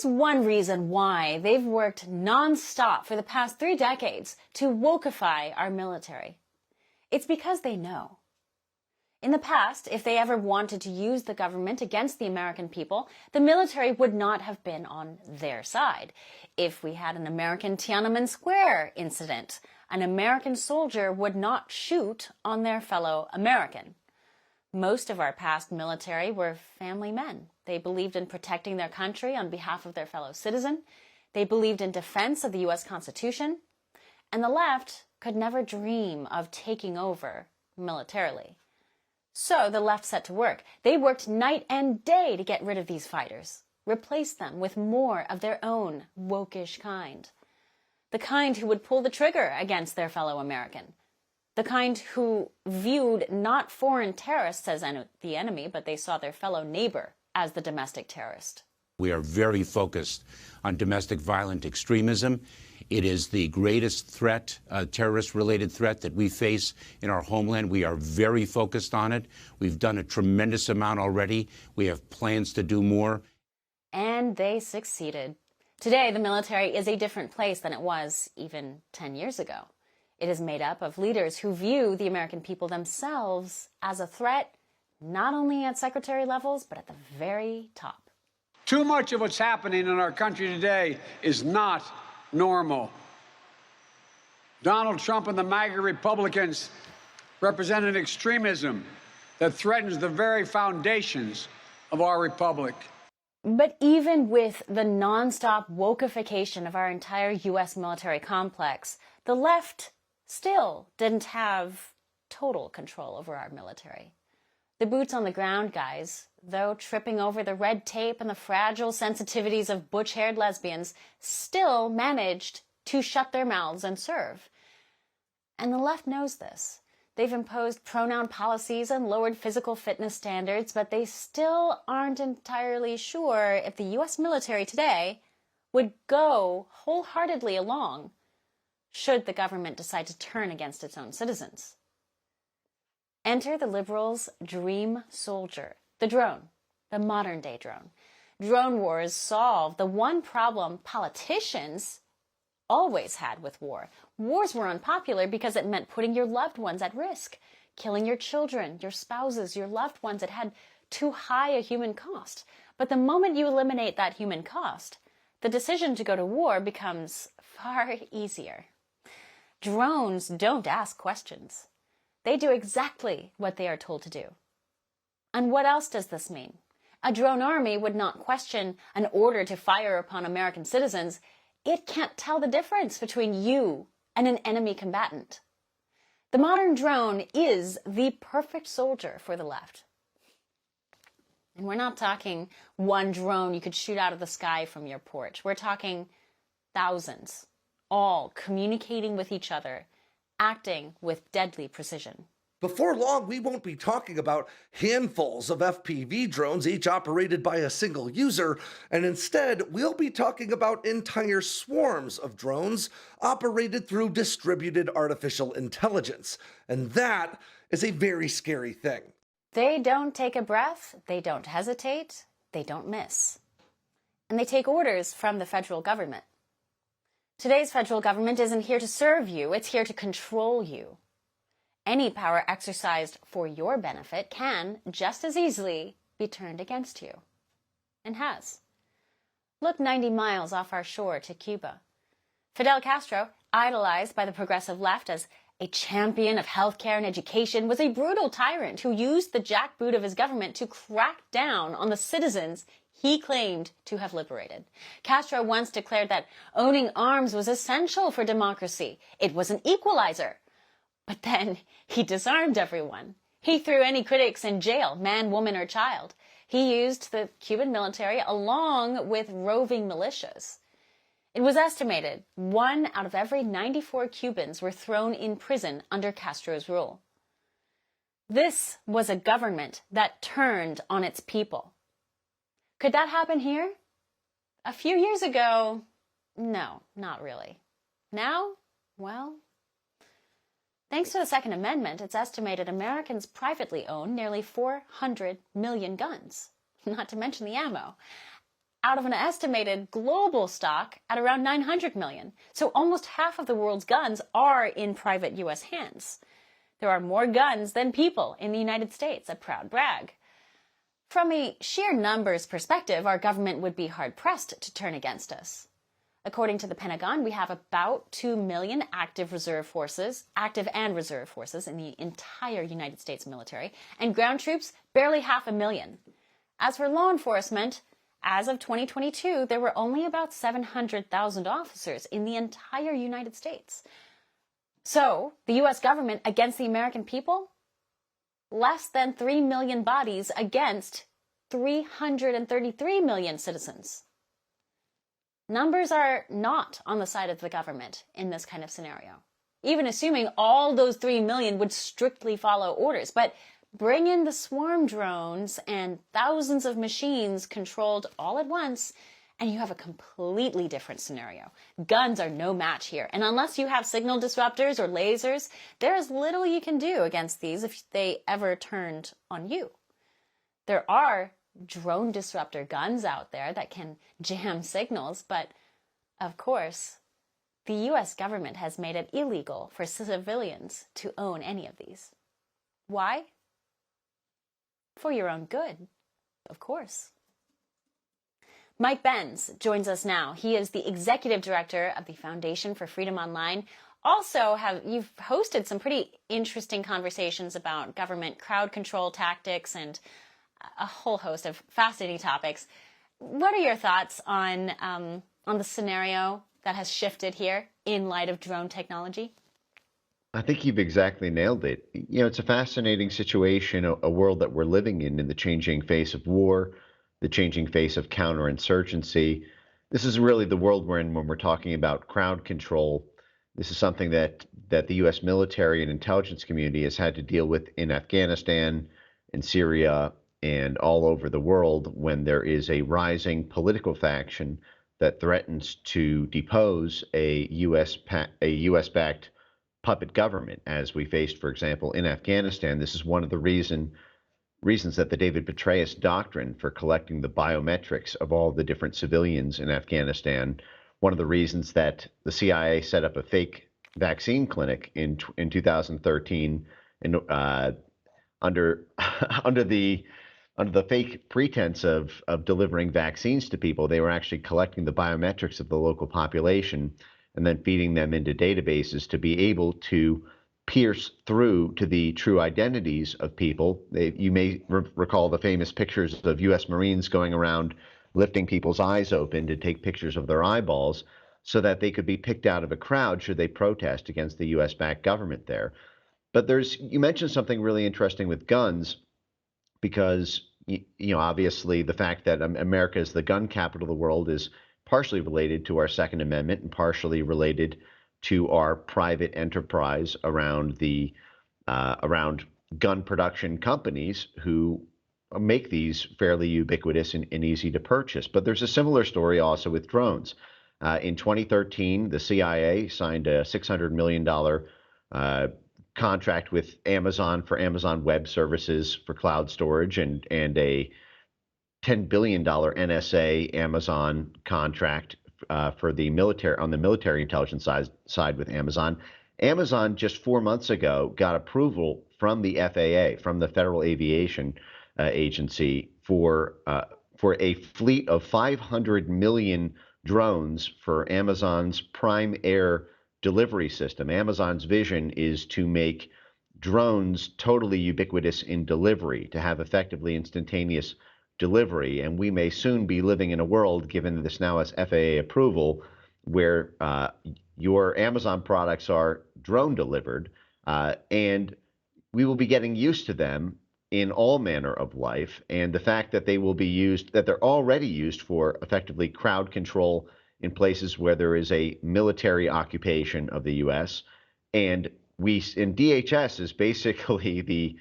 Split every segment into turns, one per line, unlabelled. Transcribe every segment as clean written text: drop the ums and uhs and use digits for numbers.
One reason why they've worked non-stop for the past 3 decades to wokeify our military. It's because they know. In the past, if they ever wanted to use the government against the American people, the military would not have been on their side. If we had an American Tiananmen Square incident, an American soldier would not shoot on their fellow American. Most of our past military were family men. They believed in protecting their country on behalf of their fellow citizen. They believed in defense of the U.S. Constitution. And the left could never dream of taking over militarily. So the left set to work. They worked night and day to get rid of these fighters, replace them with more of their own wokish kind. The kind who would pull the trigger against their fellow American. The kind who viewed not foreign terrorists as the enemy, but they saw their fellow neighbor as the domestic terrorist.
We are very focused on domestic violent extremism. It is the greatest threat, terrorist-related threat that we face in our homeland. We are very focused on it. We've done a tremendous amount already. We have plans to do more.
And they succeeded. Today, the military is a different place than it was even 10 years ago. It is made up of leaders who view the American people themselves as a threat, not only at secretary levels, but at the very top.
Too much of what's happening in our country today is not normal. Donald Trump and the MAGA Republicans represent an extremism that threatens the very foundations of our republic.
But even with the nonstop wokeification of our entire U.S. military complex, the left still didn't have total control over our military. The boots on the ground guys, though tripping over the red tape and the fragile sensitivities of butch-haired lesbians, still managed to shut their mouths and serve. And the left knows this. They've imposed pronoun policies and lowered physical fitness standards, but they still aren't entirely sure if the U.S. military today would go wholeheartedly along should the government decide to turn against its own citizens. Enter the liberals' dream soldier, the drone, the modern-day drone. Drone wars solve the one problem politicians always had with war. Wars were unpopular because it meant putting your loved ones at risk, killing your children, your spouses, your loved ones. It had too high a human cost. But the moment you eliminate that human cost, the decision to go to war becomes far easier. Drones don't ask questions. They do exactly what they are told to do. And what else does this mean? A drone army would not question an order to fire upon American citizens. It can't tell the difference between you and an enemy combatant. The modern drone is the perfect soldier for the left. And we're not talking one drone you could shoot out of the sky from your porch. We're talking thousands, all communicating with each other, acting with deadly precision.
Before long, we won't be talking about handfuls of FPV drones, each operated by a single user, and instead, we'll be talking about entire swarms of drones operated through distributed artificial intelligence. And that is a very scary thing.
They don't take a breath, they don't hesitate, they don't miss. And they take orders from the federal government. Today's federal government isn't here to serve you, it's here to control you. Any power exercised for your benefit can, just as easily, be turned against you. And has. Look 90 miles off our shore to Cuba. Fidel Castro, idolized by the progressive left as a champion of healthcare and education, was a brutal tyrant who used the jackboot of his government to crack down on the citizens he claimed to have liberated. Castro once declared that owning arms was essential for democracy. It was an equalizer. But then he disarmed everyone. He threw any critics in jail, man, woman, or child. He used the Cuban military along with roving militias. It was estimated 1 out of every 94 Cubans were thrown in prison under Castro's rule. This was a government that turned on its people. Could that happen here? A few years ago, no, not really. Now, well, thanks to the Second Amendment, it's estimated Americans privately own nearly 400 million guns, not to mention the ammo. out of an estimated global stock at around 900 million. So almost half of the world's guns are in private U.S. hands. There are more guns than people in the United States, a proud brag. From a sheer numbers perspective, our government would be hard-pressed to turn against us. According to the Pentagon, we have about 2 million active and reserve forces in the entire United States military, and ground troops barely 500,000. As for law enforcement, as of 2022, there were only about 700,000 officers in the entire United States. So, the U.S. government against the American people? Less than 3 million bodies against 333 million citizens. Numbers are not on the side of the government in this kind of scenario, even assuming all those 3 million would strictly follow orders. But bring in the swarm drones and thousands of machines controlled all at once, and you have a completely different scenario. Guns are no match here. And unless you have signal disruptors or lasers, there is little you can do against these if they ever turned on you. There are drone disruptor guns out there that can jam signals, but of course, the U.S. government has made it illegal for civilians to own any of these. Why? For your own good, of course. Mike Benz joins us now. He is the executive director of the Foundation for Freedom Online. Also, you've hosted some pretty interesting conversations about government crowd control tactics and a whole host of fascinating topics. What are your thoughts on the scenario that has shifted here in light of drone technology?
I think you've exactly nailed it. It's a fascinating situation, a world that we're living in the changing face of war, the changing face of counterinsurgency. This is really the world we're in when we're talking about crowd control. This is something that the U.S. military and intelligence community has had to deal with in Afghanistan, in Syria, and all over the world when there is a rising political faction that threatens to depose a U.S.-backed puppet government, as we faced, for example, in Afghanistan. This is one of the reasons that the David Petraeus doctrine for collecting the biometrics of all the different civilians in Afghanistan, one of the reasons that the CIA set up a fake vaccine clinic in 2013 and under the fake pretense of delivering vaccines to people, they were actually collecting the biometrics of the local population and then feeding them into databases to be able to pierce through to the true identities of people. You may recall the famous pictures of U.S. Marines going around lifting people's eyes open to take pictures of their eyeballs so that they could be picked out of a crowd should they protest against the U.S.-backed government there. But you mentioned something really interesting with guns, because obviously the fact that America is the gun capital of the world is partially related to our Second Amendment and partially related to our private enterprise around gun production companies who make these fairly ubiquitous and easy to purchase. But there's a similar story also with drones. In 2013, the CIA signed a $600 million contract with Amazon for Amazon Web Services for cloud storage and a $10 billion NSA Amazon contract for the military, on the military intelligence side with Amazon. Amazon just 4 months ago got approval from the FAA, from the Federal Aviation Agency, for a fleet of 500 million drones for Amazon's Prime Air delivery system. Amazon's vision is to make drones totally ubiquitous in delivery, to have effectively instantaneous delivery. And we may soon be living in a world, given this now has FAA approval, where your Amazon products are drone delivered, and we will be getting used to them in all manner of life. And the fact that they will be used, that they're already used for effectively crowd control in places where there is a military occupation of the U.S. And DHS is basically the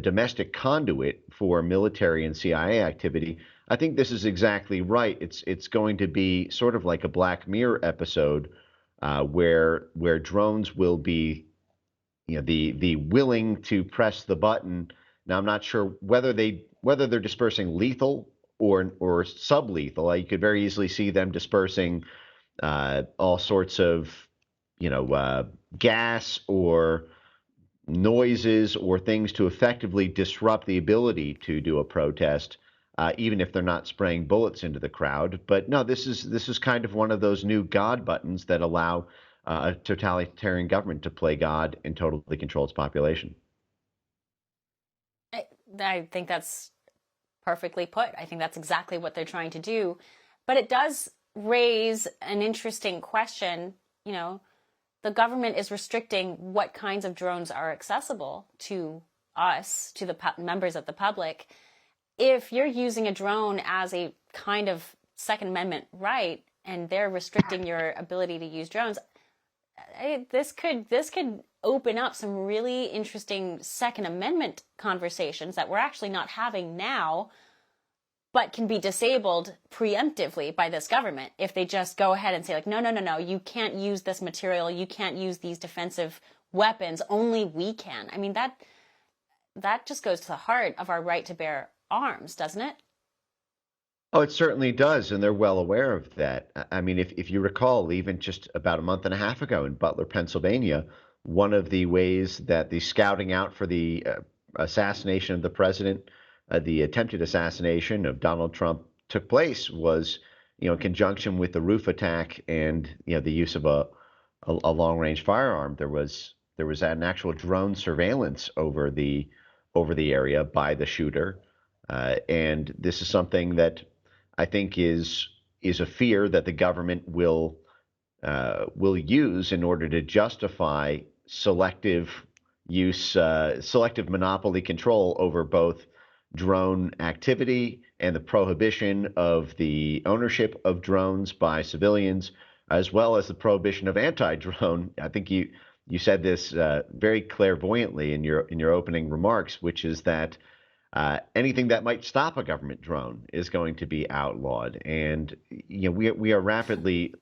domestic conduit for military and CIA activity. I think this is exactly right. It's going to be sort of like a Black Mirror episode where drones will be, the willing to press the button. Now, I'm not sure whether they're dispersing lethal or sublethal. You could very easily see them dispersing all sorts of, gas or noises or things to effectively disrupt the ability to do a protest, even if they're not spraying bullets into the crowd. But no, this is kind of one of those new God buttons that allow a totalitarian government to play God and totally control its population.
I think that's perfectly put. I think that's exactly what they're trying to do. But it does raise an interesting question. The government is restricting what kinds of drones are accessible to us, to the members of the public. If you're using a drone as a kind of Second Amendment right, and they're restricting your ability to use drones, this could open up some really interesting Second Amendment conversations that we're actually not having now, but can be disabled preemptively by this government if they just go ahead and say, like, no, you can't use this material, you can't use these defensive weapons, only we can. I mean, that just goes to the heart of our right to bear arms, doesn't it?
Oh, it certainly does, and they're well aware of that. I mean, if you recall, even just about a month and a half ago in Butler, Pennsylvania, one of the ways that the scouting out for the assassination of the president, the attempted assassination of Donald Trump, took place was, in conjunction with the roof attack and the use of a long range firearm. There was an actual drone surveillance over the area by the shooter, and this is something that I think is a fear that the government will use in order to justify selective use, selective monopoly control over both drone activity and the prohibition of the ownership of drones by civilians, as well as the prohibition of anti-drone. I think you said this very clairvoyantly in your opening remarks, which is that anything that might stop a government drone is going to be outlawed, and we are rapidly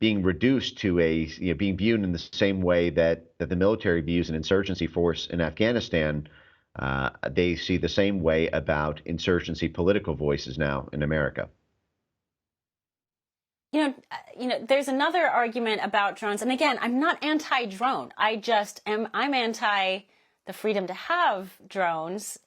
being reduced to being viewed in the same way that the military views an insurgency force in Afghanistan. They see the same way about insurgency political voices now in America.
There's another argument about drones, and again, I'm not anti-drone. I'm anti the freedom to have drones.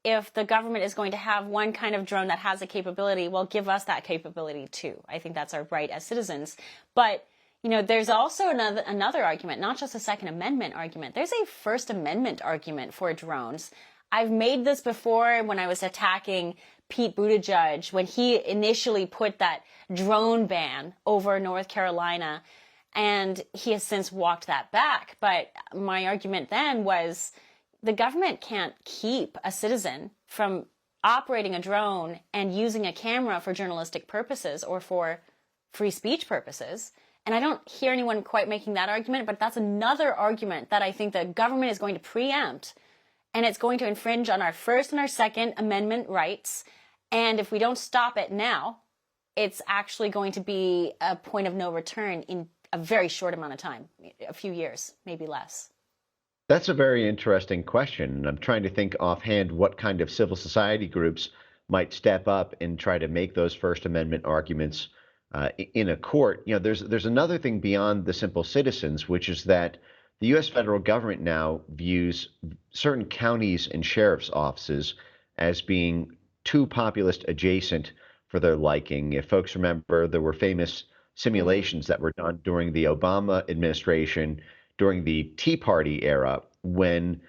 If the government is going to have one kind of drone that has a capability, well, give us that capability too. I think that's our right as citizens. But, there's also another argument, not just a Second Amendment argument. There's a First Amendment argument for drones. I've made this before when I was attacking Pete Buttigieg, when he initially put that drone ban over North Carolina, and he has since walked that back. But my argument then was, the government can't keep a citizen from operating a drone and using a camera for journalistic purposes or for free speech purposes. And I don't hear anyone quite making that argument, but that's another argument that I think the government is going to preempt, and it's going to infringe on our First and our Second Amendment rights. And if we don't stop it now, it's actually going to be a point of no return in a very short amount of time, a few years, maybe less.
That's a very interesting question, and I'm trying to think offhand what kind of civil society groups might step up and try to make those First Amendment arguments in a court. There's another thing beyond the simple citizens, which is that the U.S. federal government now views certain counties and sheriff's offices as being too populist adjacent for their liking. If folks remember, there were famous simulations that were done during the Obama administration, during the Tea Party era, when,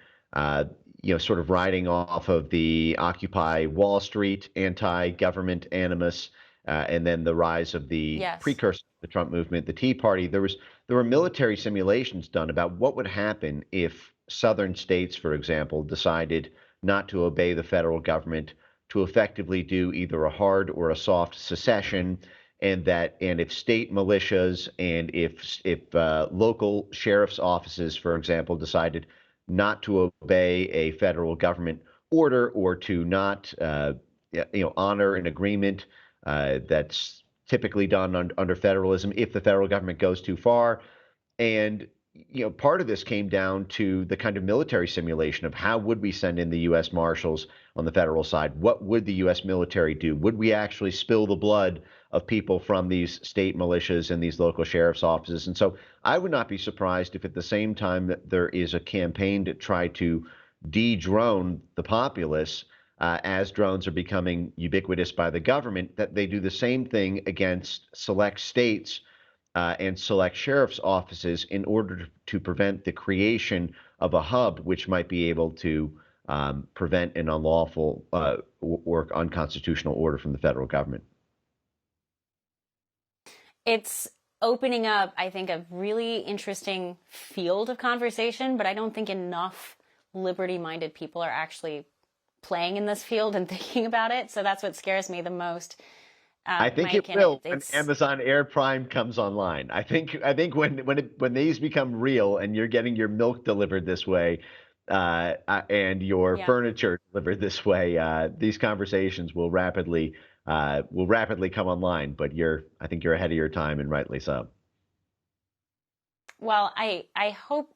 sort of riding off of the Occupy Wall Street anti-government animus, and then the rise of the precursor to the Trump movement, the Tea Party, there were military simulations done about what would happen if southern states, for example, decided not to obey the federal government, to effectively do either a hard or a soft secession, and if state militias and if local sheriff's offices, for example, decided not to obey a federal government order or to not honor an agreement that's typically done under federalism if the federal government goes too far. And part of this came down to the kind of military simulation of how would we send in the U.S. Marshals on the federal side? What would the U.S. military do? Would we actually spill the blood of people from these state militias and these local sheriff's offices? And so I would not be surprised if at the same time that there is a campaign to try to de-drone the populace, as drones are becoming ubiquitous by the government, that they do the same thing against select states and select sheriff's offices in order to prevent the creation of a hub which might be able to prevent an unlawful or unconstitutional order from the federal government.
It's opening up, I think, a really interesting field of conversation, but I don't think enough liberty-minded people are actually playing in this field and thinking about it. So that's what scares me the most.
I think
Mike,
it will when Amazon Air Prime comes online. I think when these become real and you're getting your milk delivered this way, and your furniture delivered this way, these conversations will rapidly come online. But I think you're ahead of your time, and rightly so.
Well, I hope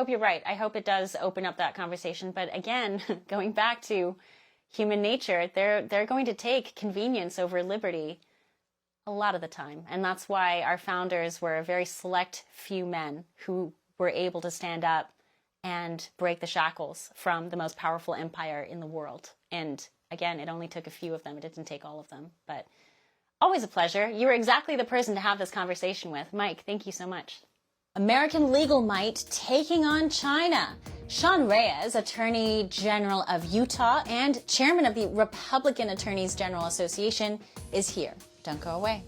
you're right. I hope it does open up that conversation. But again, going back to human nature, they're going to take convenience over liberty a lot of the time. And that's why our founders were a very select few men who were able to stand up and break the shackles from the most powerful empire in the world. And again, it only took a few of them. It didn't take all of them. But always a pleasure. You were exactly the person to have this conversation with. Mike, thank you so much. American legal might taking on China. Sean Reyes, Attorney General of Utah and Chairman of the Republican Attorneys General Association, is here. Don't go away.